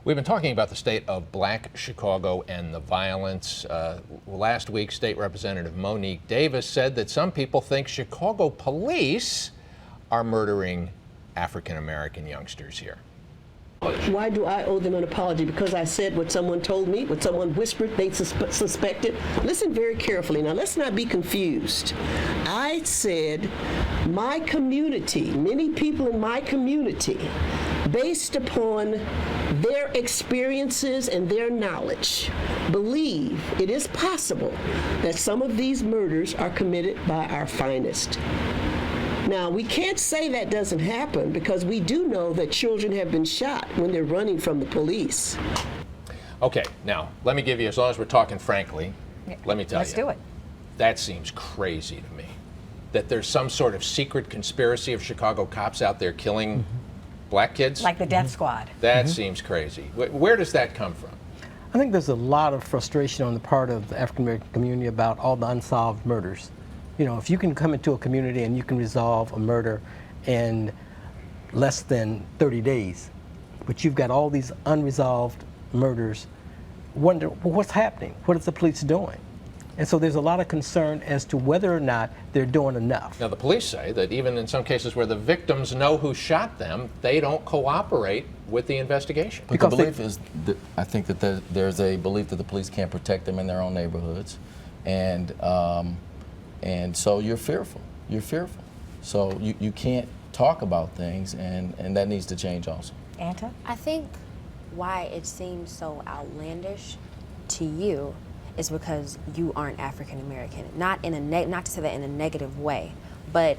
We've been talking about the state of Black Chicago and the violence. Last week, State Representative Monique Davis said that some people think Chicago police are murdering African-American youngsters here. Why do I owe them an apology? Because I said what someone told me, what someone whispered they suspected? Listen very carefully. Now, let's not be confused. I said my community, many people in my community, based upon their experiences and their knowledge, believe it is possible that some of these murders are committed by our finest. Now, we can't say that doesn't happen because we do know that children have been shot when they're running from the police. Okay, now, let me give you, as long as we're talking frankly, let me tell you. Let's do it. That seems crazy to me. That there's some sort of secret conspiracy of Chicago cops out there killing black kids? Like the death squad. That seems crazy. Where does that come from? I think there's a lot of frustration on the part of the African American community about all the unsolved murders. You know, if you can come into a community and you can resolve a murder in less than 30 days, but you've got all these unresolved murders, wonder, well, what's happening? What is the police doing? And so there's a lot of concern as to whether or not they're doing enough. Now, the police say that even in some cases where the victims know who shot them, they don't cooperate with the investigation. But the belief is, that I think that there's a belief that the police can't protect them in their own neighborhoods. And so you're fearful. You're fearful. So you can't talk about things, and that needs to change also. Anta? I think why it seems so outlandish to you is because you aren't African American. Not to say that in a negative way, but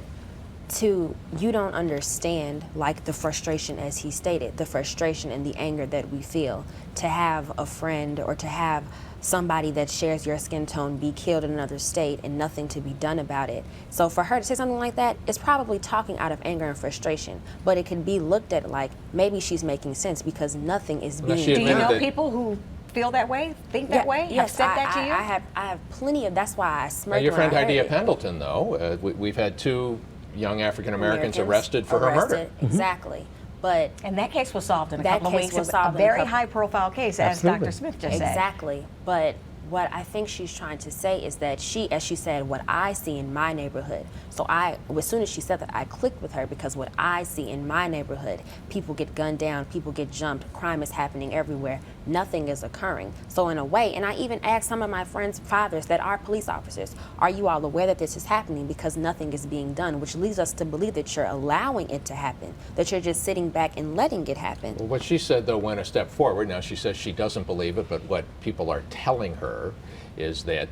you don't understand, like, the frustration, as he stated, the frustration and the anger that we feel to have a friend or to have somebody that shares your skin tone be killed in another state and nothing to be done about it. So for her to say something like that, it's probably talking out of anger and frustration, but it can be looked at like maybe she's making sense because nothing is being Do you know people who feel that way, think that way, yes, have said that to you? I have plenty of, that's why I smirked. Now, your friend when I heard Idea it. Pendleton, though, we've had 2 young African Americans arrested for her murder. Exactly. But and that case was solved in a that couple of case weeks. was A solved in a very couple- high-profile case, as Absolutely. Dr. Smith just said. Exactly. But what I think she's trying to say is that as she said, what I see in my neighborhood. So as soon as she said that, I clicked with her because what I see in my neighborhood, people get gunned down, people get jumped, crime is happening everywhere, nothing is occurring. So in a way, and I even asked some of my friends' fathers that are police officers, are you all aware that this is happening because nothing is being done, which leads us to believe that you're allowing it to happen, that you're just sitting back and letting it happen. Well, what she said, though, went a step forward. Now, she says she doesn't believe it, but what people are telling her is that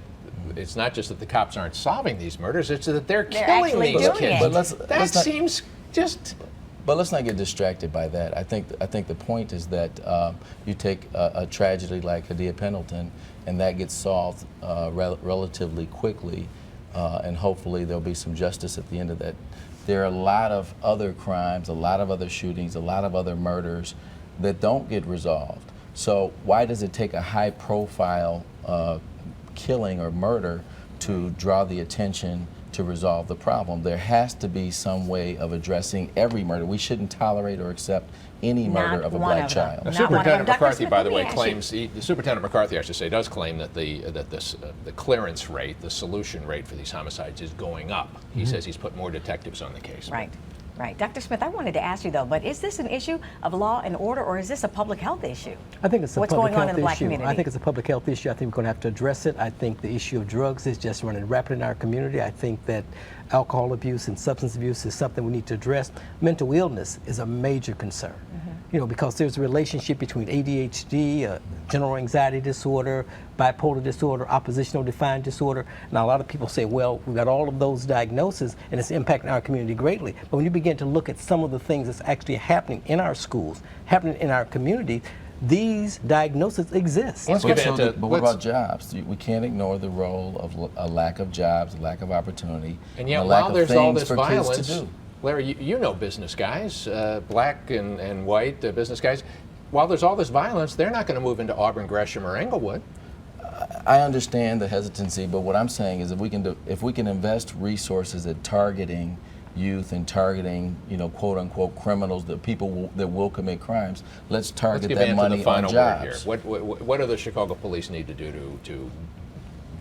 it's not just that the cops aren't solving these murders, it's that they're killing actually these doing kids. it. But That seems just... But let's not get distracted by that. I think the point is that you take a tragedy like Idea Pendleton, and that gets solved relatively quickly, and hopefully there'll be some justice at the end of that. There are a lot of other crimes, a lot of other shootings, a lot of other murders that don't get resolved. So why does it take a high-profile killing or murder to draw the attention to resolve the problem? There has to be some way of addressing every murder. We shouldn't tolerate or accept any murder of a black child. Now, Not one of them. Superintendent Dr. McCarthy, Smith, by the let me way, ask you- claims, Superintendent McCarthy, I should say, does claim that the clearance rate, the solution rate for these homicides is going up. He says he's put more detectives on the case. Right. Right. Dr. Smith, I wanted to ask you, though, but is this an issue of law and order, or is this a public health issue? I think it's a What's public going on health in the black issue. community? I think it's a public health issue. I think we're going to have to address it. I think the issue of drugs is just running rapid in our community. I think that alcohol abuse and substance abuse is something we need to address. Mental illness is a major concern. You know, because there's a relationship between ADHD, general anxiety disorder, bipolar disorder, oppositional defiant disorder. Now, a lot of people say, well, we've got all of those diagnoses and it's impacting our community greatly. But when you begin to look at some of the things that's actually happening in our schools, happening in our community, these diagnoses exist. Let's get into, But what about jobs? We can't ignore the role of a lack of jobs, a lack of opportunity, and yet a lack while of there's all things this for kids violence, to do. Larry, you know business guys, black and white business guys. While there's all this violence, they're not going to move into Auburn, Gresham, or Englewood. I understand the hesitancy, but what I'm saying is if we can invest resources at targeting youth and targeting, quote unquote criminals, that people that will commit crimes. Let's target Let's give that Anta money the final on word here. jobs. What do the Chicago police need to do to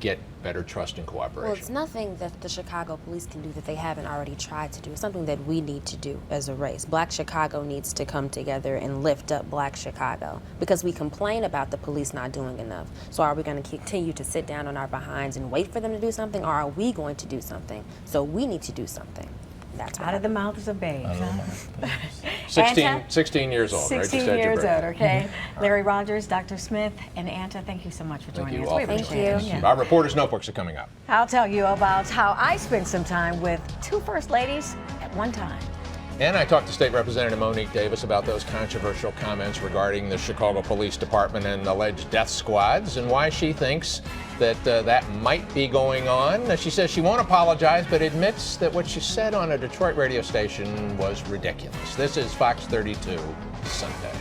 get better trust and cooperation? Well, it's nothing that the Chicago police can do that they haven't already tried to do. It's something that we need to do as a race. Black Chicago needs to come together and lift up Black Chicago, because we complain about the police not doing enough. So are we going to continue to sit down on our behinds and wait for them to do something, or are we going to do something? So we need to do something. That's what Out of the mouths of babes. Huh? 16 years old, right? 16 Just had your years birthday. old, okay. Larry Rogers, Dr. Smith, and Anta, thank you so much for Thank joining you us. all We for appreciate joining it. us. Yeah. Our reporters' notebooks are coming up. I'll tell you about how I spent some time with two first ladies at one time. And I talked to State Representative Monique Davis about those controversial comments regarding the Chicago Police Department and alleged death squads, and why she thinks that that might be going on. She says she won't apologize, but admits that what she said on a Detroit radio station was ridiculous. This is Fox 32 Sunday.